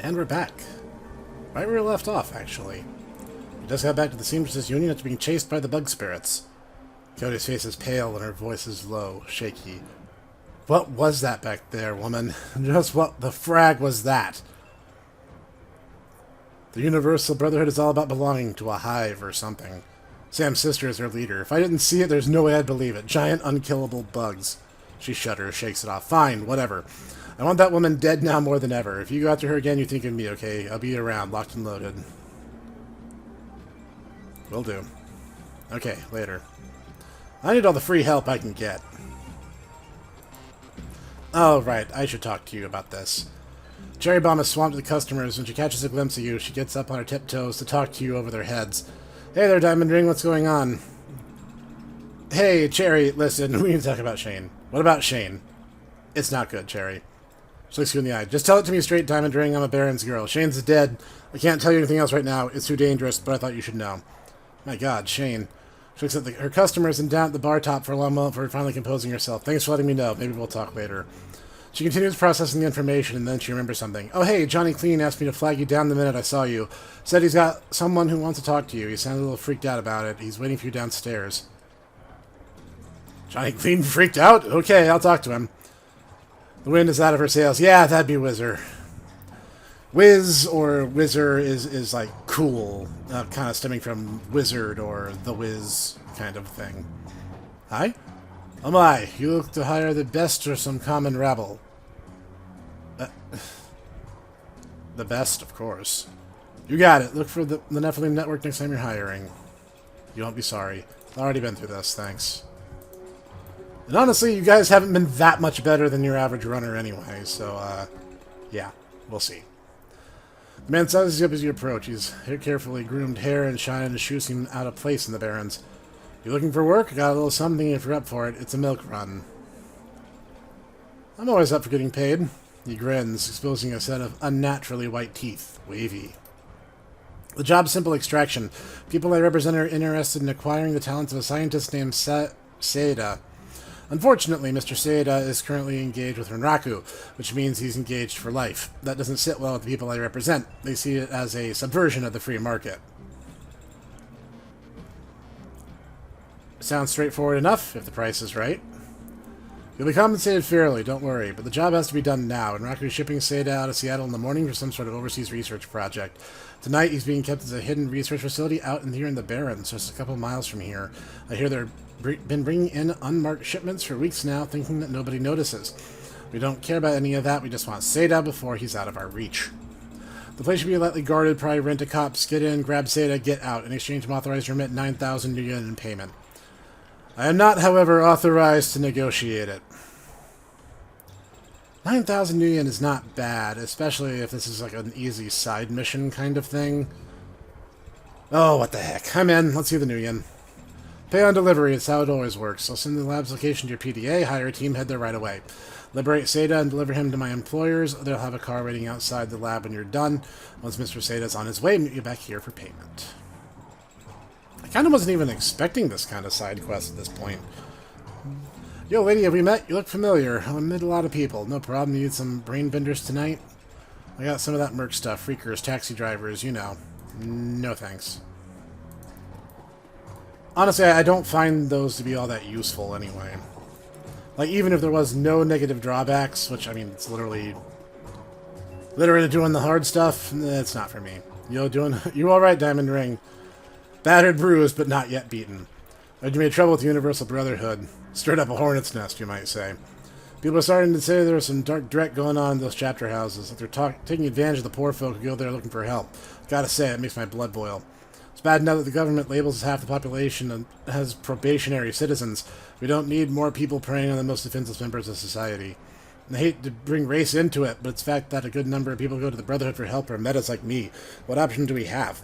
And we're back. Right where we left off, actually. We just got back to the Seamstresses Union after being chased by the bug spirits. Cody's face is pale and her voice is low, shaky. What was that back there, woman? Just what the frag was that? The Universal Brotherhood is all about belonging to a hive or something. Sam's sister is their leader. If I didn't see it, there's no way I'd believe it. Giant, unkillable bugs. She shudders, shakes it off. Fine, whatever. I want that woman dead now more than ever. If you go after her again, you think of me, okay? I'll be around, locked and loaded. Will do. Okay, later. I need all the free help I can get. Oh, right. I should talk to you about this. Cherry Bomb is swamped with customers. When she catches a glimpse of you, she gets up on her tiptoes to talk to you over their heads. Hey there, Diamond Ring. What's going on? Hey, Cherry, listen. We need to talk about Shane. What about Shane? It's not good, Cherry. She looks you in the eye. Just tell it to me straight, Diamond Ring. I'm a Baron's girl. Shane's dead. I can't tell you anything else right now. It's too dangerous, but I thought you should know. My God, Shane. She looks at her customers and down at the bar top for a long moment before finally composing herself. Thanks for letting me know. Maybe we'll talk later. She continues processing the information, and then she remembers something. Oh, hey, Johnny Clean asked me to flag you down the minute I saw you. Said he's got someone who wants to talk to you. He sounded a little freaked out about it. He's waiting for you downstairs. Johnny Clean freaked out? Okay, I'll talk to him. The wind is out of her sails. Yeah, that'd be Whizzer. Whiz or Whizzer is like cool, kind of stemming from wizard or the whiz kind of thing. Hi? Oh my, you look to hire the best or some common rabble. The best, of course. You got it. Look for the Nephilim Network next time you're hiring. You won't be sorry. I've already been through this, thanks. And honestly, you guys haven't been that much better than your average runner anyway, so, yeah, we'll see. The man sizes you up as you approach. His carefully groomed hair and shine in his shoes seem out of place in the Barrens. You looking for work? I got a little something if you're up for it. It's a milk run. I'm always up for getting paid. He grins, exposing a set of unnaturally white teeth. Wavy. The job's simple extraction. People I represent are interested in acquiring the talents of a scientist named Seida. Unfortunately, Mr. Seida is currently engaged with Renraku, which means he's engaged for life. That doesn't sit well with the people I represent. They see it as a subversion of the free market. Sounds straightforward enough, if the price is right. You'll be compensated fairly, don't worry, but the job has to be done now. Renraku is shipping Seida out of Seattle in the morning for some sort of overseas research project. Tonight, he's being kept as a hidden research facility out here in the Barrens, just a couple miles from here. I hear they're been bringing in unmarked shipments for weeks now, thinking that nobody notices. We don't care about any of that, we just want Seida before he's out of our reach. The place should be lightly guarded, probably rent a cops, get in, grab Seida, get out. In exchange, I'm authorized to remit 9,000 new yen in payment. I am not, however, authorized to negotiate it. 9,000 new yen is not bad, especially if this is like an easy side mission kind of thing. Oh, what the heck. I'm in. Let's see the new yen. Pay on delivery, it's how it always works. I'll send the lab's location to your PDA, hire a team, head there right away. Liberate Seida and deliver him to my employers. They'll have a car waiting outside the lab when you're done. Once Mr. Seida's on his way, meet you back here for payment. I kind of wasn't even expecting this kind of side quest at this point. Yo, lady, have we met? You look familiar. I met a lot of people. No problem. You need some brain benders tonight? I got some of that merc stuff. Freakers, taxi drivers, you know. No thanks. Honestly, I don't find those to be all that useful anyway. Like, even if there was no negative drawbacks, which, I mean, it's literally doing the hard stuff, it's not for me. You alright, Diamond Ring? Battered, bruised, but not yet beaten. You made trouble with the Universal Brotherhood. Stirred up a hornet's nest, you might say. People are starting to say there's some dark dread going on in those chapter houses, that they're taking advantage of the poor folk who go there looking for help. Gotta say, it makes my blood boil. It's bad enough that the government labels half the population and has probationary citizens. We don't need more people preying on the most defenseless members of society. And I hate to bring race into it, but it's the fact that a good number of people go to the Brotherhood for help are metas like me. What option do we have?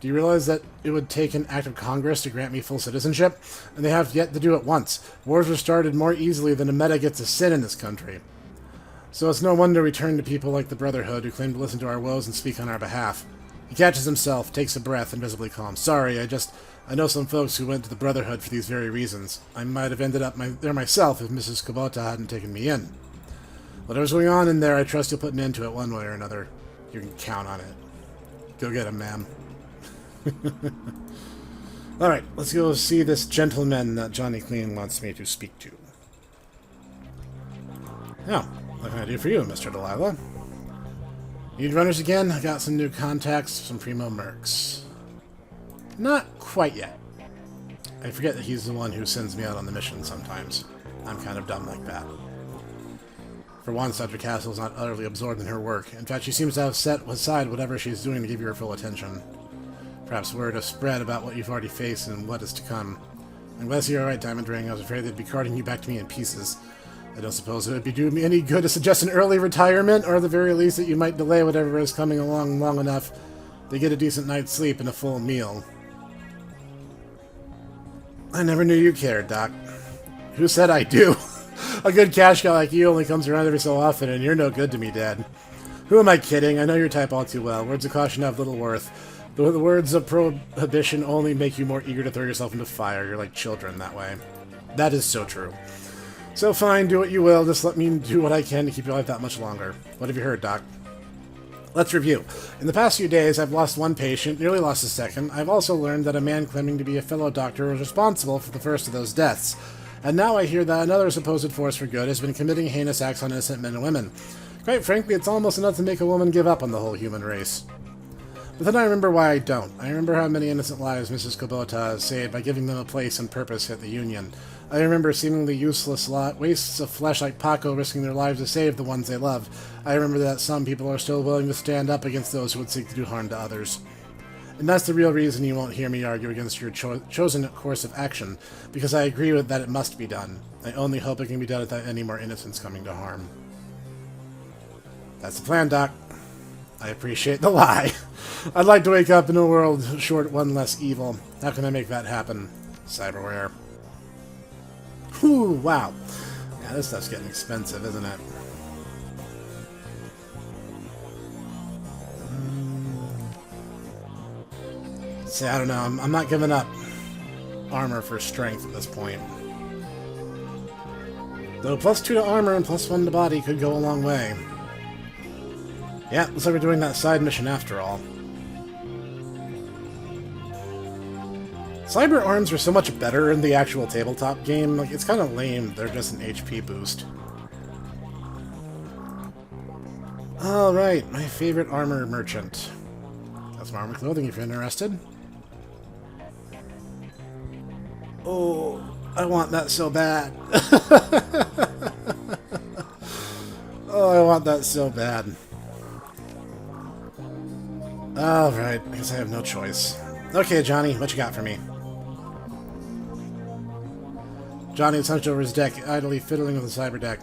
Do you realize that it would take an act of Congress to grant me full citizenship? And they have yet to do it once. Wars were started more easily than a meta gets a sin in this country. So it's no wonder we turn to people like the Brotherhood who claim to listen to our woes and speak on our behalf. He catches himself, takes a breath, and visibly calm. Sorry, I know some folks who went to the Brotherhood for these very reasons. I might have ended up there myself if Mrs. Kubota hadn't taken me in. Whatever's going on in there, I trust you'll put an end to it one way or another. You can count on it. Go get him, ma'am. Alright, let's go see this gentleman that Johnny Clean wants me to speak to. Now, what can I do for you, Mr. Delilah? Need runners again? I got some new contacts, some primo mercs. Not quite yet. I forget that he's the one who sends me out on the mission sometimes. I'm kind of dumb like that. For once, Dr. Castle's not utterly absorbed in her work. In fact, she seems to have set aside whatever she's doing to give you her full attention. Perhaps word has spread about what you've already faced and what is to come. I'm glad to see you're alright, Diamond Ring. I was afraid they'd be carting you back to me in pieces. I don't suppose it would be doing me any good to suggest an early retirement, or at the very least that you might delay whatever is coming along long enough to get a decent night's sleep and a full meal. I never knew you cared, Doc. Who said I do? A good cash guy like you only comes around every so often, and you're no good to me, Dad. Who am I kidding? I know your type all too well. Words of caution have little worth. The words of prohibition only make you more eager to throw yourself into fire. You're like children that way. That is so true. So fine, do what you will. Just let me do what I can to keep you alive that much longer. What have you heard, Doc? Let's review. In the past few days, I've lost one patient, nearly lost a second. I've also learned that a man claiming to be a fellow doctor was responsible for the first of those deaths. And now I hear that another supposed force for good has been committing heinous acts on innocent men and women. Quite frankly, it's almost enough to make a woman give up on the whole human race. But then I remember why I don't. I remember how many innocent lives Mrs. Kubota has saved by giving them a place and purpose at the Union. I remember seemingly useless wastes of flesh like Paco risking their lives to save the ones they loved. I remember that some people are still willing to stand up against those who would seek to do harm to others. And that's the real reason you won't hear me argue against your chosen course of action, because I agree with that it must be done. I only hope it can be done without any more innocents coming to harm. That's the plan, Doc. I appreciate the lie. I'd like to wake up in a world short one less evil. How can I make that happen? Cyberware. Whew, wow. Yeah, this stuff's getting expensive, isn't it? See, I don't know. I'm not giving up armor for strength at this point. Though +2 to armor and +1 to body could go a long way. Yeah, looks like we're doing that side mission after all. Cyber arms are so much better in the actual tabletop game. Like, it's kind of lame. They're just an HP boost. Alright, my favorite armor merchant. Got some armor clothing if you're interested. Oh, I want that so bad. Oh, I want that so bad. Alright, I guess I have no choice. Okay, Johnny, what you got for me? Johnny is hunched over his deck, idly fiddling with a cyber deck.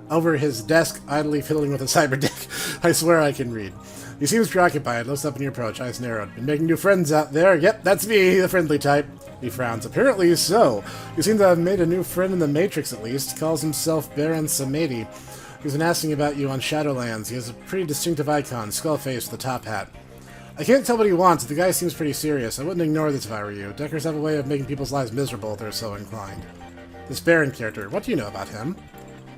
Over his desk, idly fiddling with a cyber deck. I swear I can read. He seems preoccupied, looks up in your approach, eyes narrowed. Been making new friends out there? Yep, that's me, the friendly type. He frowns. Apparently so. You seem to have made a new friend in the Matrix, at least. Calls himself Baron Samedi. He's been asking about you on Shadowlands. He has a pretty distinctive icon, skull face with a top hat. I can't tell what he wants. The guy seems pretty serious. I wouldn't ignore this if I were you. Deckers have a way of making people's lives miserable if they're so inclined. This Baron character, what do you know about him?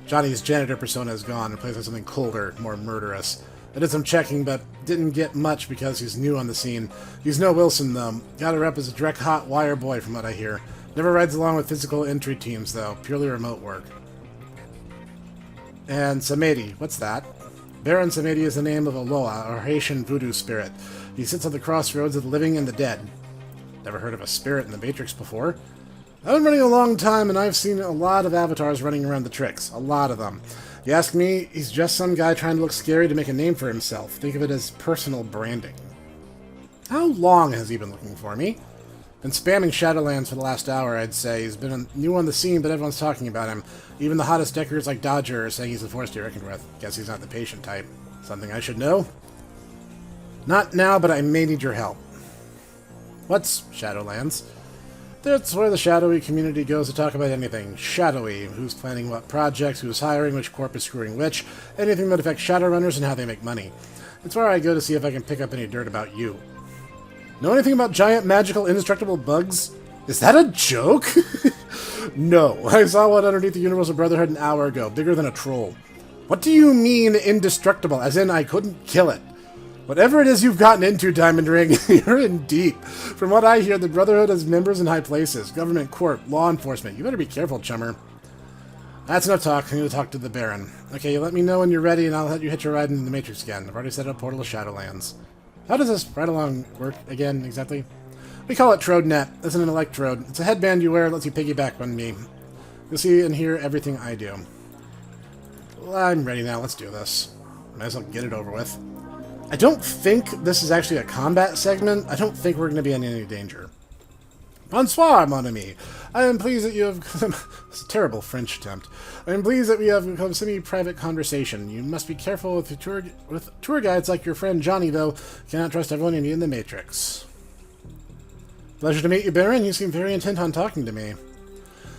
Johnny's janitor persona is gone, replaced by something colder, more murderous. I did some checking, but didn't get much because he's new on the scene. He's no Wilson, though. Got her up as a direct hot wire boy, from what I hear. Never rides along with physical entry teams, though. Purely remote work. And Samedi, what's that? Baron Samedi is the name of a Loa, or Haitian voodoo spirit. He sits on the crossroads of the living and the dead. Never heard of a spirit in the Matrix before. I've been running a long time, and I've seen a lot of avatars running around the tricks. A lot of them. You ask me, he's just some guy trying to look scary to make a name for himself. Think of it as personal branding. How long has he been looking for me? Been spamming Shadowlands for the last hour, I'd say. He's been new on the scene, but everyone's talking about him. Even the hottest deckers like Dodger are saying he's a force to be reckoned with. Guess he's not the patient type. Something I should know? Not now, but I may need your help. What's Shadowlands? That's where the shadowy community goes to talk about anything. Shadowy. Who's planning what projects, who's hiring, which corp is screwing which, anything that affects Shadowrunners and how they make money. It's where I go to see if I can pick up any dirt about you. Know anything about giant, magical, indestructible bugs? Is that a joke? No. I saw one underneath the Universal Brotherhood an hour ago, bigger than a troll. What do you mean, indestructible? As in, I couldn't kill it. Whatever it is you've gotten into, Diamond Ring, you're in deep. From what I hear, the Brotherhood has members in high places. Government, court, law enforcement. You better be careful, chummer. That's enough talk. I need to talk to the Baron. Okay, you let me know when you're ready, and I'll let you hitch a ride into the Matrix again. I've already set up Portal to Shadowlands. How does this ride-along work again, exactly? We call it TrodeNet. It's an electrode. It's a headband you wear that lets you piggyback on me. You'll see and hear everything I do. Well, I'm ready now. Let's do this. Might as well get it over with. I don't think this is actually a combat segment. I don't think we're going to be in any danger. Bonsoir, mon ami. I am pleased that you have... It's a terrible French attempt. I am pleased that we have become semi-private conversation. You must be careful with tour guides like your friend Johnny, though. Cannot trust everyone you meet in the Matrix. Pleasure to meet you, Baron. You seem very intent on talking to me.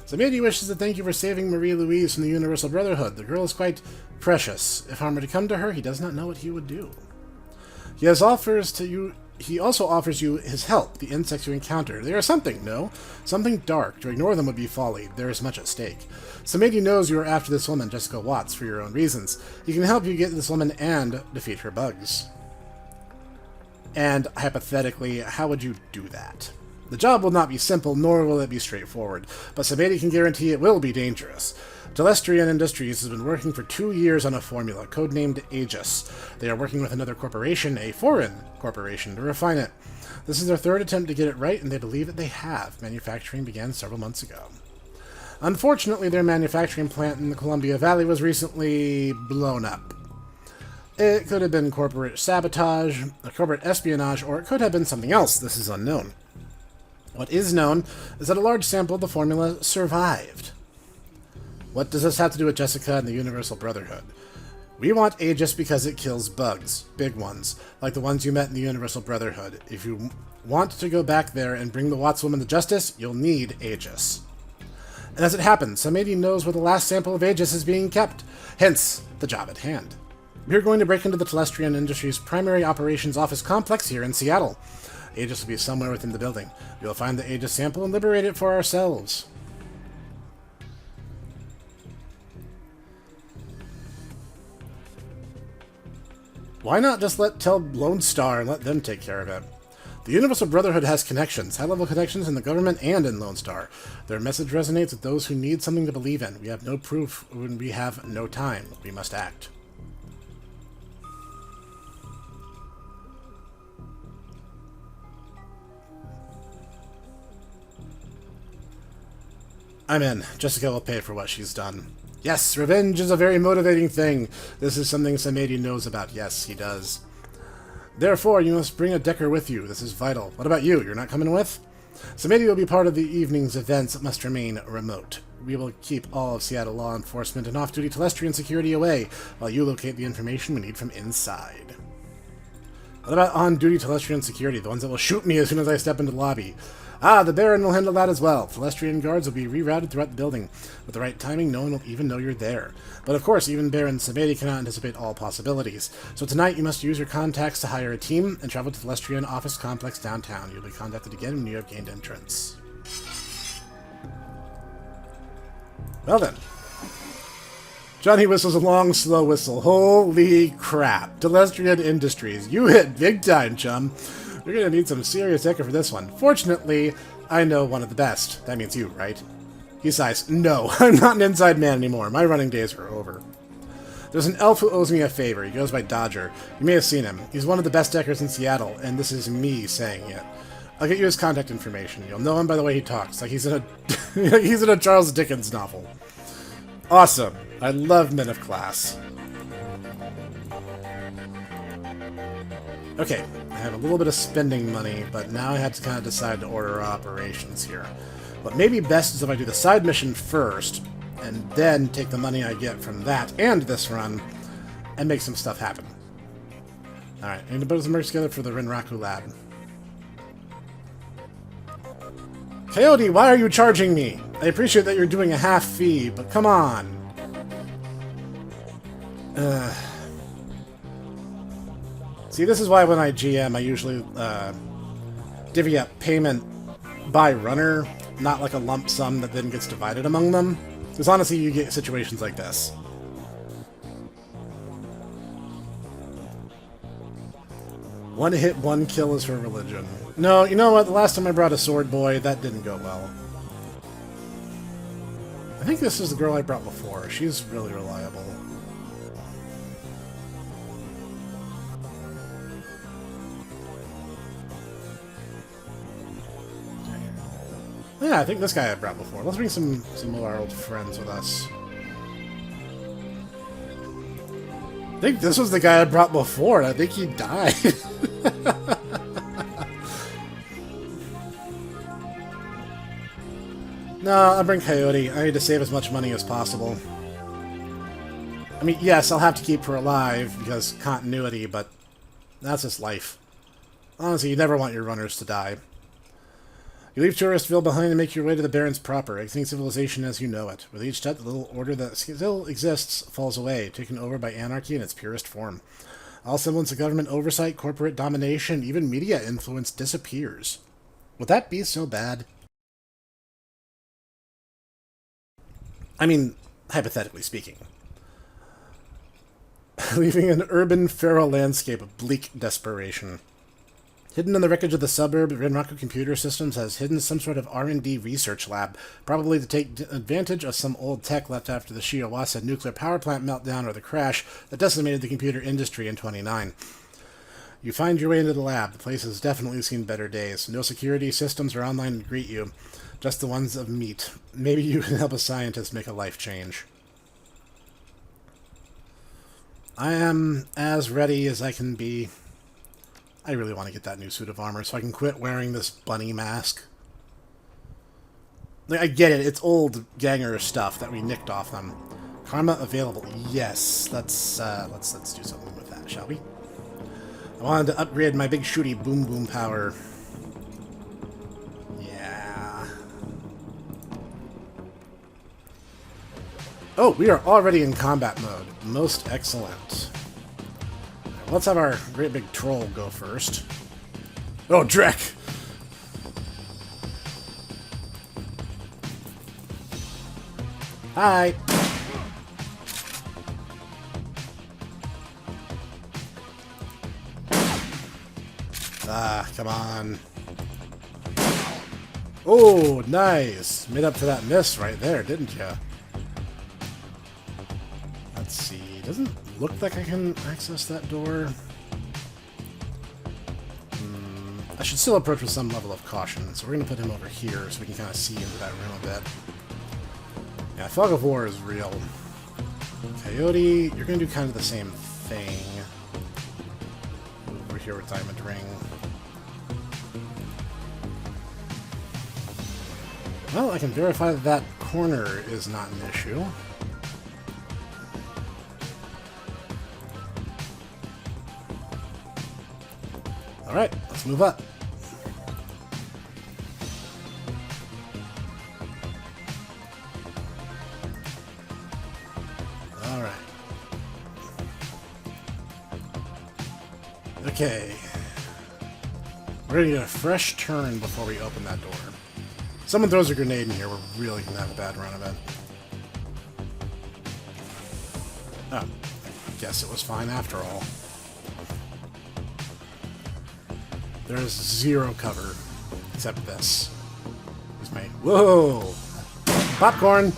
Samedi wishes to thank you for saving Marie-Louise from the Universal Brotherhood. The girl is quite precious. If harm were to come to her, he does not know what he would do. He also offers you his help, the insects you encounter. They are something, no? Something dark. To ignore them would be folly. There is much at stake. Samedi knows you are after this woman, Jessica Watts, for your own reasons. He can help you get this woman and defeat her bugs. And, hypothetically, how would you do that? The job will not be simple, nor will it be straightforward, but Samedi can guarantee it will be dangerous. Telestrian Industries has been working for 2 years on a formula, codenamed Aegis. They are working with another corporation, a foreign corporation, to refine it. This is their third attempt to get it right, and they believe that they have. Manufacturing began several months ago. Unfortunately, their manufacturing plant in the Columbia Valley was recently blown up. It could have been corporate sabotage, corporate espionage, or it could have been something else. This is unknown. What is known is that a large sample of the formula survived. What does this have to do with Jessica and the Universal Brotherhood? We want Aegis because it kills bugs, big ones, like the ones you met in the Universal Brotherhood. If you want to go back there and bring the Watts woman to justice, you'll need Aegis. And as it happens, Samedi knows where the last sample of Aegis is being kept, hence the job at hand. We're going to break into the Telestrian Industries' primary operations office complex here in Seattle. Aegis will be somewhere within the building. We'll find the Aegis sample and liberate it for ourselves. Why not just tell Lone Star and let them take care of it? The Universal Brotherhood has connections, high-level connections in the government and in Lone Star. Their message resonates with those who need something to believe in. We have no proof when we have no time. We must act. I'm in. Jessica will pay for what she's done. Yes, revenge is a very motivating thing. This is something Samedi knows about. Yes, he does. Therefore, you must bring a Decker with you. This is vital. What about you? You're not coming with? Samedi will be part of the evening's events that must remain remote. We will keep all of Seattle law enforcement and off-duty Telestrian security away, while you locate the information we need from inside. What about on-duty Telestrian security, the ones that will shoot me as soon as I step into the lobby? Ah, the Baron will handle that as well. Telestrian guards will be rerouted throughout the building. With the right timing, no one will even know you're there. But of course, even Baron Samedi cannot anticipate all possibilities. So tonight, you must use your contacts to hire a team and travel to the Telestrian office complex downtown. You'll be contacted again when you have gained entrance. Well then. Johnny whistles a long, slow whistle. Holy crap. Telestrian Industries. You hit big time, chum. You're going to need some serious Decker for this one. Fortunately, I know one of the best. That means you, right? He sighs. No, I'm not an inside man anymore. My running days are over. There's an elf who owes me a favor. He goes by Dodger. You may have seen him. He's one of the best Deckers in Seattle, and this is me saying it. I'll get you his contact information. You'll know him by the way he talks, like he's in a he's in a Charles Dickens novel. Awesome. I love men of class. Okay, I have a little bit of spending money, but now I have to kind of decide to order operations here. What may be best is if I do the side mission first, and then take the money I get from that and this run, and make some stuff happen. Alright, I need to put some mercs together for the Renraku lab. Coyote, why are you charging me? I appreciate that you're doing a half fee, but come on. See, this is why when I GM, I usually divvy up payment by runner, not like a lump sum that then gets divided among them. Because honestly, you get situations like this. One hit, one kill is her religion. No, you know what? The last time I brought a sword boy, that didn't go well. I think this is the girl I brought before. She's really reliable. Yeah, I think this guy I brought before. Let's bring some of our old friends with us. I think this was the guy I brought before, and I think he died. No, I'll bring Coyote. I need to save as much money as possible. I mean, yes, I'll have to keep her alive, because continuity, but that's just life. Honestly, you never want your runners to die. You leave Touristville behind and make your way to the Barrens proper, exiting civilization as you know it. With each step, the little order that still exists falls away, taken over by anarchy in its purest form. All semblance of government oversight, corporate domination, even media influence disappears. Would that be so bad? I mean, hypothetically speaking. Leaving an urban, feral landscape of bleak desperation. Hidden in the wreckage of the suburb, Renraku Computer Systems has hidden some sort of R&D research lab, probably to take advantage of some old tech left after the Shiawase nuclear power plant meltdown or the crash that decimated the computer industry in 29. You find your way into the lab. The place has definitely seen better days. No security systems are online to greet you, just the ones of meat. Maybe you can help a scientist make a life change. I am as ready as I can be. I really want to get that new suit of armor so I can quit wearing this bunny mask. Like, I get it, it's old ganger stuff that we nicked off them. Karma available. Yes, let's do something with that, shall we? I wanted to upgrade my big shooty boom boom power. Yeah. Oh, we are already in combat mode. Most excellent. Let's have our great big troll go first. Oh, Drek! Hi! Ah, come on. Oh, nice! Made up for that miss right there, didn't ya? Let's see. Doesn't look like I can access that door. I should still approach with some level of caution, so we're going to put him over here so we can kind of see into that room a bit. Yeah, Fog of War is real. Coyote, you're going to do kind of the same thing. Over here with Diamond Ring. Well, I can verify that that corner is not an issue. Alright, let's move up. Alright. Okay. We're gonna get a fresh turn before we open that door. Someone throws a grenade in here, we're really gonna have a bad run of it. Oh, I guess it was fine after all. There is zero cover, except this. Here's my... Whoa! Popcorn!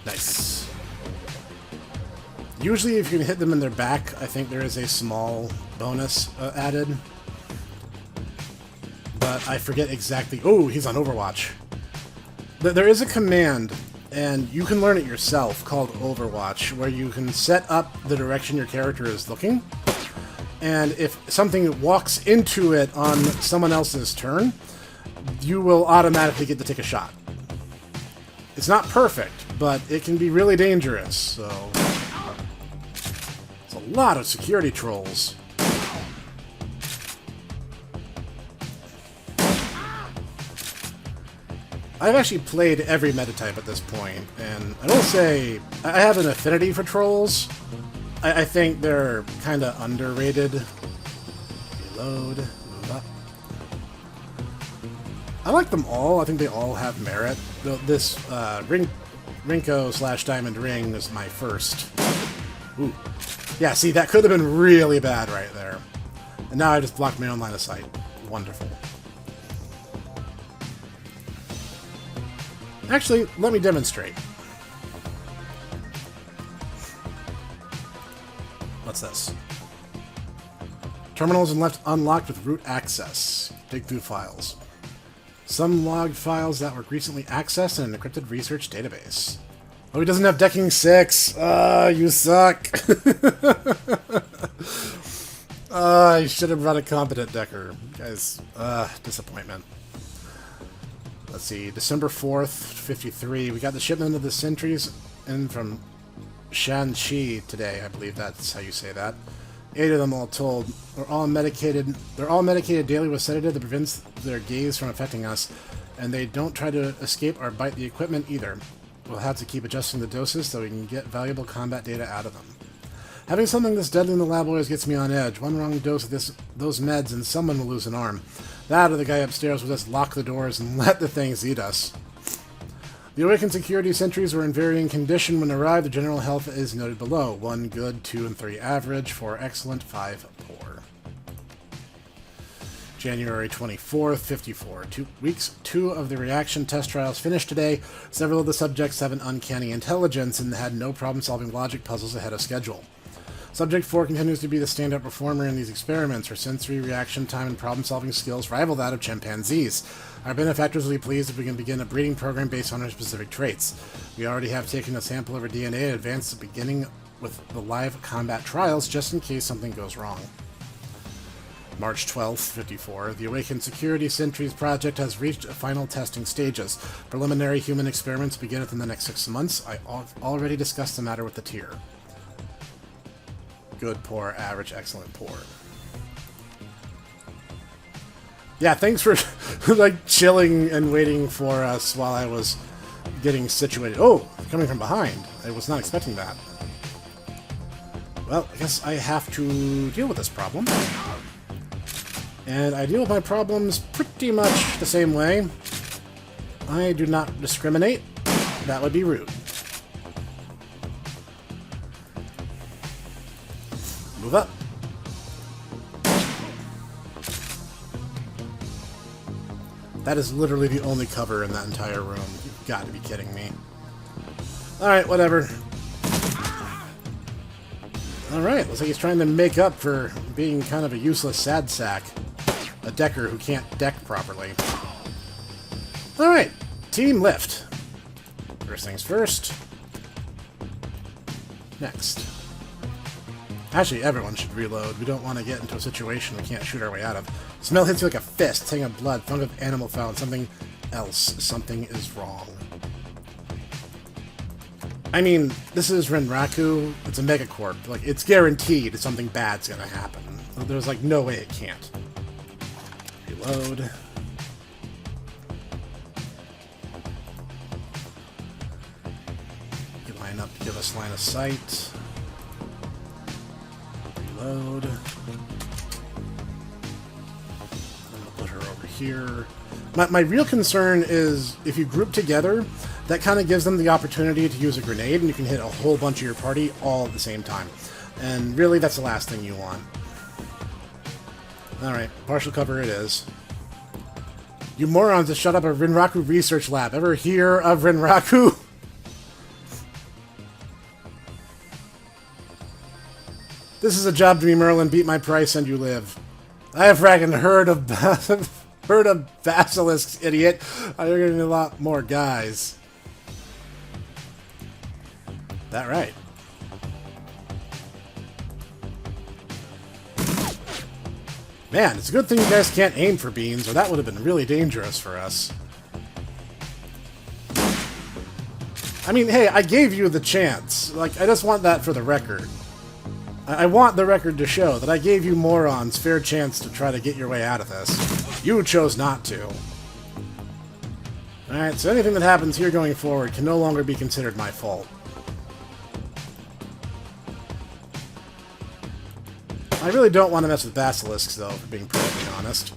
Nice. Usually if you can hit them in their back, I think there is a small bonus added. But I forget exactly... Oh, he's on Overwatch. There is a command... And you can learn it yourself, called Overwatch, where you can set up the direction your character is looking. And if something walks into it on someone else's turn, you will automatically get to take a shot. It's not perfect, but it can be really dangerous, so... It's a lot of security trolls. I've actually played every meta type at this point, and I will say I have an affinity for trolls. I think they're kind of underrated. Reload, move up. I like them all. I think they all have merit. This ring Rinko / Diamond Ring is my first. Ooh. Yeah, see, that could have been really bad right there. And now I just blocked my own line of sight. Wonderful. Actually, let me demonstrate. What's this? Terminals and left unlocked with root access. Dig through files. Some log files that were recently accessed in an encrypted research database. Oh, he doesn't have decking 6. Ah, you suck. I should have brought a competent decker. Guys, disappointment. Let's see, December 4th, 53. We got the shipment of the sentries in from Shanxi today. I believe that's how you say that. 8 of them all told. They're all medicated daily with sedative that prevents their gaze from affecting us, and they don't try to escape or bite the equipment either. We'll have to keep adjusting the doses so we can get valuable combat data out of them. Having something this deadly in the lab always gets me on edge. One wrong dose of those meds and someone will lose an arm. That or the guy upstairs will just lock the doors and let the things eat us. The awakened security sentries were in varying condition when arrived. The general health is noted below. 1 good, 2 and 3 average, 4 excellent, 5 poor. January 24th, 54. 2 weeks. 2 of the reaction test trials finished today. Several of the subjects have an uncanny intelligence and had no problem solving logic puzzles ahead of schedule. Subject 4 continues to be the standout performer in these experiments. Her sensory reaction time and problem-solving skills rival that of chimpanzees. Our benefactors will be pleased if we can begin a breeding program based on her specific traits. We already have taken a sample of her DNA and advanced the beginning with the live combat trials just in case something goes wrong. March 12th, 54. The Awakened Security Sentries project has reached final testing stages. Preliminary human experiments begin within the next 6 months. I already discussed the matter with the tier. Good, poor, average, excellent, poor. Yeah, thanks for like chilling and waiting for us while I was getting situated. Oh, coming from behind. I was not expecting that. Well, I guess I have to deal with this problem. And I deal with my problems pretty much the same way. I do not discriminate. That would be rude. Move up. That is literally the only cover in that entire room. You've got to be kidding me. Alright, whatever. Alright, looks like he's trying to make up for being kind of a useless sad sack. A decker who can't deck properly. Alright, team lift. First things first. Next. Actually, everyone should reload. We don't want to get into a situation we can't shoot our way out of. Smell hits you like a fist. Tang of blood. Funk of animal found. Something else. Something is wrong. I mean, this is Renraku. It's a megacorp. Like, it's guaranteed something bad's gonna happen. There's, like, no way it can't. Reload. You can line up to give us line of sight. Reload. I'm gonna put her over here. My real concern is if you group together, that kind of gives them the opportunity to use a grenade, and you can hit a whole bunch of your party all at the same time. And really, that's the last thing you want. Alright, partial cover it is. You morons that shut up a Renraku research lab. Ever hear of Renraku? This is a job to me, Merlin. Beat my price and you live. I have fragging heard of basilisks, idiot. I'm gonna need a lot more guys. That right. Man, it's a good thing you guys can't aim for beans, or that would have been really dangerous for us. I mean, hey, I gave you the chance. Like, I just want that for the record. I want the record to show that I gave you morons fair chance to try to get your way out of this. You chose not to. Alright, so anything that happens here going forward can no longer be considered my fault. I really don't want to mess with basilisks, though, for being perfectly honest.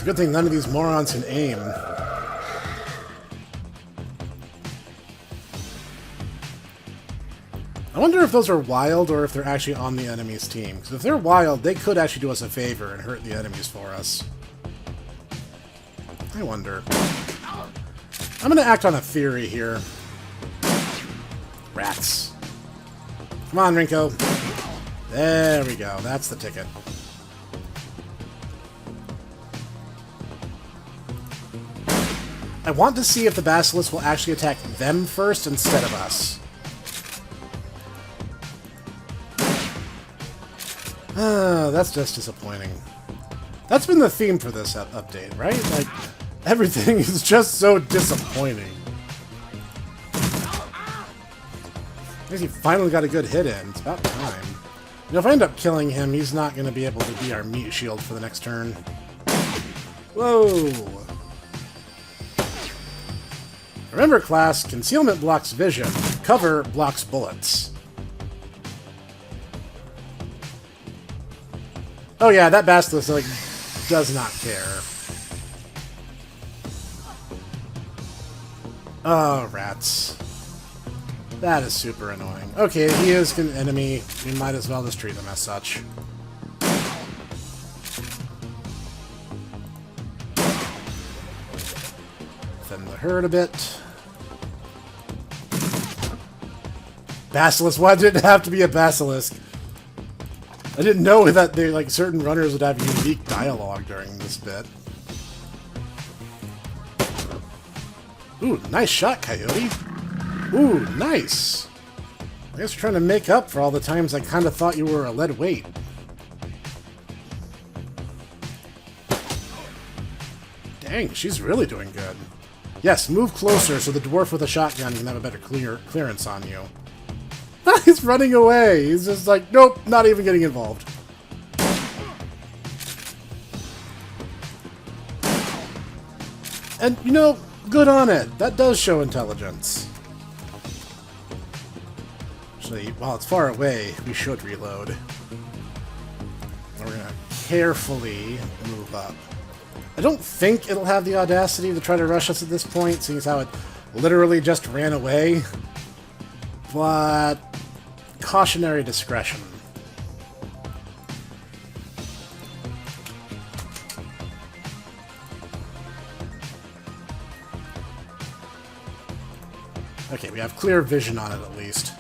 a good thing none of these morons can aim. I wonder if those are wild or if they're actually on the enemy's team. Because if they're wild, they could actually do us a favor and hurt the enemies for us. I wonder. I'm going to act on a theory here. Rats. Come on, Rinko. There we go. That's the ticket. I want to see if the Basilisk will actually attack them first instead of us. That's just disappointing. That's been the theme for this update, right? Like, everything is just so disappointing. I guess he finally got a good hit in. It's about time. You know, if I end up killing him, he's not going to be able to be our meat shield for the next turn. Whoa! Remember, class, concealment blocks vision. Cover blocks bullets. Oh yeah, that Basilisk, like, does not care. Oh, rats. That is super annoying. Okay, he is an enemy. We might as well just treat him as such. Thin the herd a bit. Basilisk. Why did it have to be a Basilisk? I didn't know that they, like, certain runners would have unique dialogue during this bit. Ooh, nice shot, Coyote. Ooh, nice. I guess you're trying to make up for all the times I kind of thought you were a lead weight. Dang, she's really doing good. Yes, move closer so the dwarf with a shotgun can have a better clearance on you. He's running away. He's just like, nope, not even getting involved. And, you know, good on it. That does show intelligence. Actually, while it's far away, we should reload. We're going to carefully move up. I don't think it'll have the audacity to try to rush us at this point, seeing as how it literally just ran away. But cautionary discretion. Okay, we have clear vision on it at least.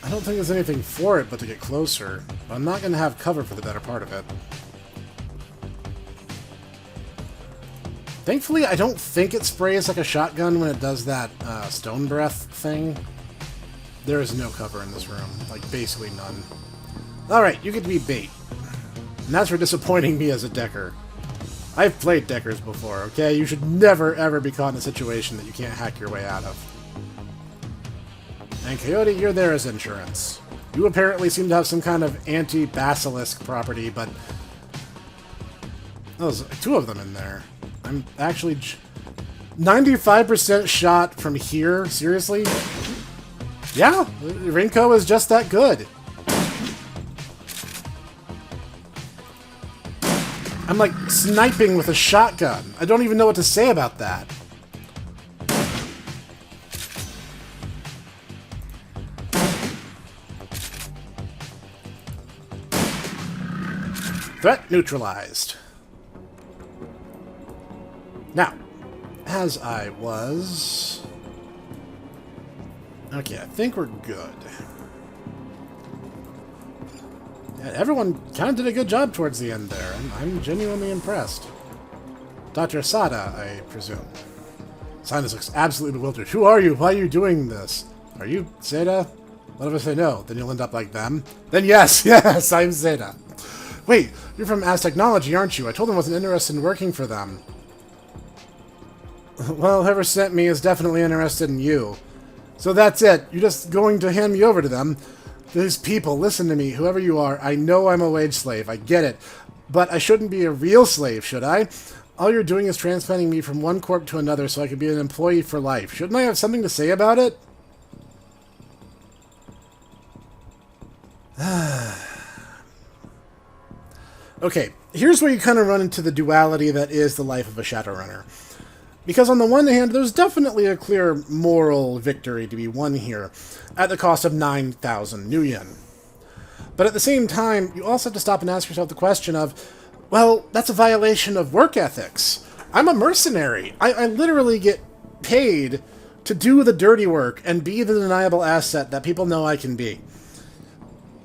I don't think there's anything for it but to get closer, but I'm not going to have cover for the better part of it. Thankfully, I don't think it sprays like a shotgun when it does that stone breath thing. There is no cover in this room. Like, basically none. Alright, you get to be bait. And that's for disappointing me as a decker. I've played deckers before, okay? You should never, ever be caught in a situation that you can't hack your way out of. And Coyote, you're there as insurance. You apparently seem to have some kind of anti-basilisk property, but... oh, there's two of them in there. I'm actually 95% shot from here. Seriously? Yeah, Rinko is just that good. I'm like sniping with a shotgun. I don't even know what to say about that. Threat neutralized. Now, as I was... okay, I think we're good. Yeah, everyone kind of did a good job towards the end there. I'm genuinely impressed. Dr. Asada, I presume. Sinus looks absolutely bewildered. Who are you? Why are you doing this? Are you Zeta? What if I say no? Then you'll end up like them? Then yes, yes, I'm Zeta. Wait, you're from Aztechnology, aren't you? I told them I wasn't interested in working for them. Well, whoever sent me is definitely interested in you. So that's it. You're just going to hand me over to them. These people, listen to me, whoever you are. I know I'm a wage slave. I get it. But I shouldn't be a real slave, should I? All you're doing is transplanting me from one corp to another so I can be an employee for life. Shouldn't I have something to say about it? Okay, here's where you kind of run into the duality that is the life of a Shadowrunner. Because on the one hand, there's definitely a clear moral victory to be won here, at the cost of 9,000 new yen. But at the same time, you also have to stop and ask yourself the question of, well, that's a violation of work ethics. I'm a mercenary. I literally get paid to do the dirty work and be the deniable asset that people know I can be.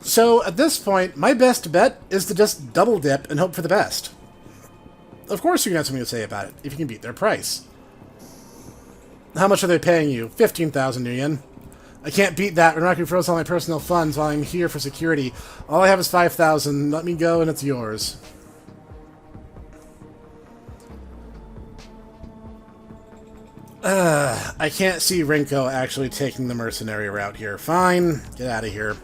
So, at this point, my best bet is to just double dip and hope for the best. Of course you're going to have something to say about it, if you can beat their price. How much are they paying you? 15,000 new yen. I can't beat that. Renraku froze all my personal funds while I'm here for security. All I have is 5,000. Let me go and it's yours. I can't see Rinko actually taking the mercenary route here. Fine. Get out of here.